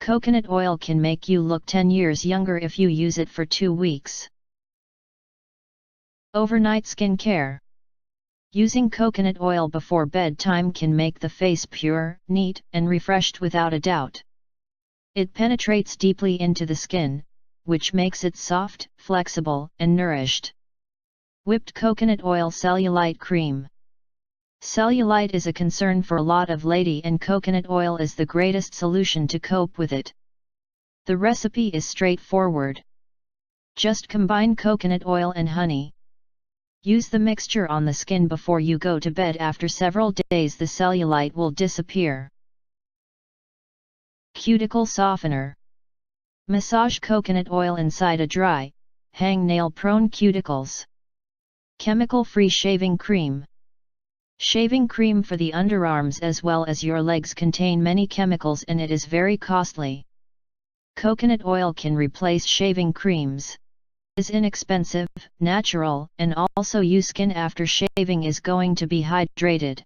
Coconut oil can make you look 10 years younger if you use it for 2 weeks. Overnight skincare. Using coconut oil before bedtime can make the face pure, neat, and refreshed without a doubt. It penetrates deeply into the skin, which makes it soft, flexible, and nourished. Whipped coconut oil cellulite cream. Cellulite is a concern for a lot of lady, and coconut oil is the greatest solution to cope with it. The recipe is straightforward. Just combine coconut oil and honey. Use the mixture on the skin before you go to bed. After several days the cellulite will disappear. Cuticle softener. Massage coconut oil inside a dry, hang-nail-prone cuticles. Chemical-free shaving cream. Shaving cream for the underarms as well as your legs contain many chemicals and it is very costly. Coconut oil can replace shaving creams. It is inexpensive, natural, and also your skin after shaving is going to be hydrated.